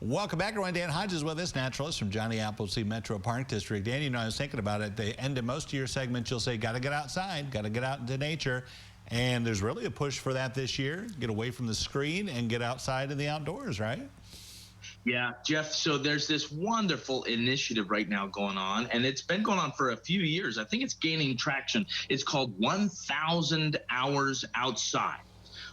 Welcome back, everyone. Dan Hodges with us, naturalist from Johnny Appleseed Metro Park District. Dan, you know, I was thinking about it. At the end of most of your segments, you'll say, got to get outside, got to get out into nature. And there's really a push for that this year. Get away from the screen and get outside in the outdoors, right? Yeah, Jeff, so there's this wonderful initiative right now going on, and it's been going on for a few years. I think it's gaining traction. It's called 1,000 Hours Outside.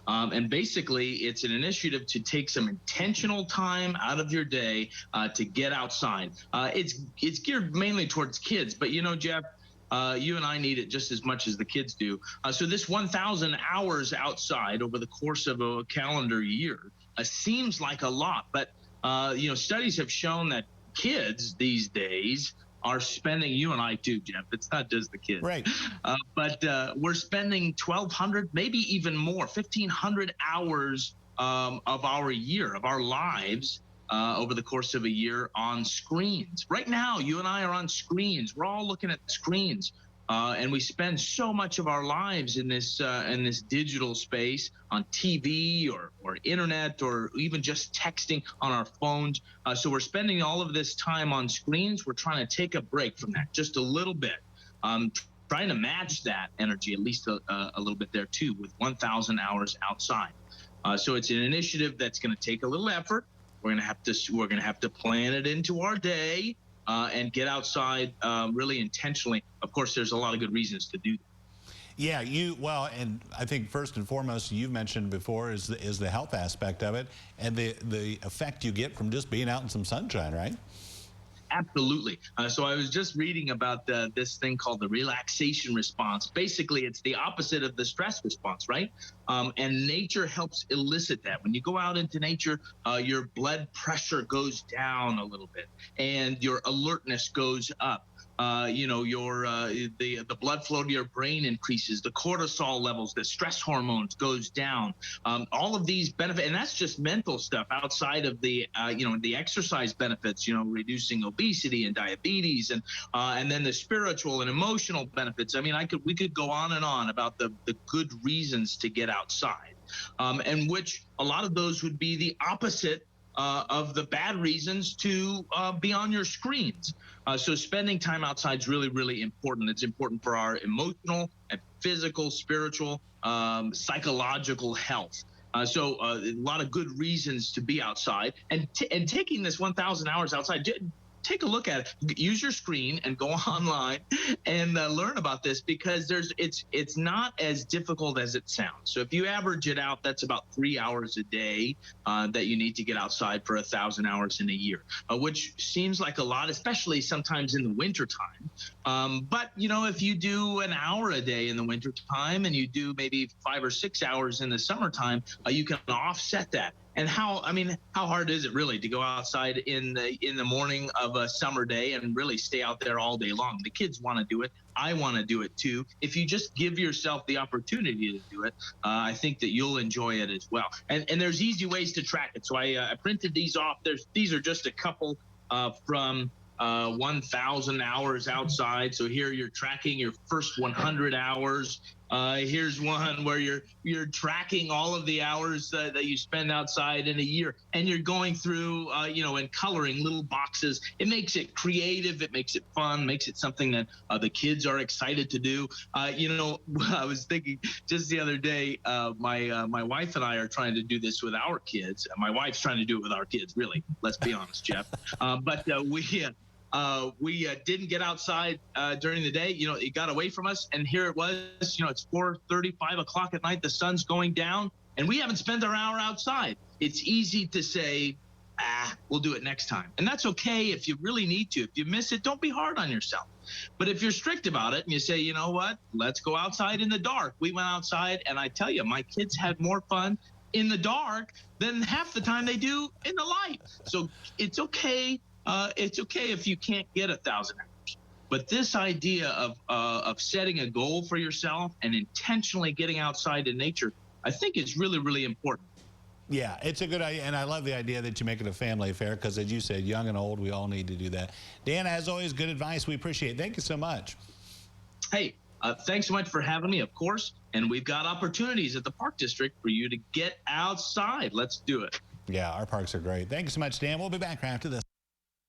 And basically, it's an initiative to take some intentional time out of your day to get outside. It's geared mainly towards kids, but you know, Jeff, you and I need it just as much as the kids do. So this 1,000 hours outside over the course of a calendar year seems like a lot, but you know, studies have shown that kids these days are spending, you and I too, Jeff, it's not just the kids. Right. But we're spending 1,200, maybe even more, 1,500 hours of our year, of our lives over the course of a year on screens. Right now, you and I are on screens. We're all looking at screens. And we spend so much of our lives in this digital space on TV or internet or even just texting on our phones. So we're spending all of this time on screens. We're trying to take a break from that just a little bit, trying to match that energy at least a little bit there too with 1,000 hours outside. So it's an initiative that's going to take a little effort. We're going to have to plan it into our day. And get outside really intentionally. Of course, there's a lot of good reasons to do that. Yeah, well, and I think first and foremost, you've mentioned before is the health aspect of it and the effect you get from just being out in some sunshine, right? Absolutely. So I was just reading about this thing called the relaxation response. Basically, it's the opposite of the stress response, right? And nature helps elicit that. When you go out into nature, your blood pressure goes down a little bit and your alertness goes up. You know, the blood flow to your brain increases, the cortisol levels, the stress hormones goes down. All of these benefits, and that's just mental stuff outside of the you know, the exercise benefits, you know, reducing obesity and diabetes, and then the spiritual and emotional benefits. I mean, we could go on and on about the good reasons to get outside, and which a lot of those would be the opposite of the bad reasons to be on your screens. So spending time outside is really, really important. It's important for our emotional and physical, spiritual, psychological health. So a lot of good reasons to be outside. And taking this 1,000 hours outside, take a look at it. Use your screen and go online and learn about this because it's not as difficult as it sounds. So if you average it out, that's about 3 hours a day that you need to get outside for 1,000 hours in a year, which seems like a lot, especially sometimes in the wintertime. But, you know, if you do an hour a day in the wintertime and you do maybe 5 or 6 hours in the summertime, you can offset that. And how hard is it really to go outside in the morning of a summer day and really stay out there all day long? The kids want to do it. I want to do it too. If you just give yourself the opportunity to do it, I think that you'll enjoy it as well. And there's easy ways to track it. So I printed these off. These are just a couple from 1,000 hours outside. So here you're tracking your first 100 hours. Here's one where you're tracking all of the hours that you spend outside in a year, and you're going through, you know, and coloring little boxes. It makes it creative, it makes it fun, makes it something that the kids are excited to do. You know, I was thinking just the other day, my wife and I are trying to do this with our kids. My wife's trying to do it with our kids, really. Let's be honest, Jeff. But we didn't get outside during the day. You know, it got away from us, and here it was. You know, it's 4:30, 5 o'clock at night. The sun's going down, and we haven't spent our hour outside. It's easy to say, we'll do it next time, and that's okay if you really need to. If you miss it, don't be hard on yourself. But if you're strict about it and you say, you know what, let's go outside in the dark. We went outside, and I tell you, my kids had more fun in the dark than half the time they do in the light. So it's okay. It's okay if you can't get 1,000 hours. But this idea of setting a goal for yourself and intentionally getting outside in nature, I think is really, really important. Yeah, it's a good idea, and I love the idea that you make it a family affair because, as you said, young and old, we all need to do that. Dan, as always, good advice. We appreciate it. Thank you so much. Hey, thanks so much for having me, of course. And we've got opportunities at the Park District for you to get outside. Let's do it. Yeah, our parks are great. Thanks so much, Dan. We'll be back after this.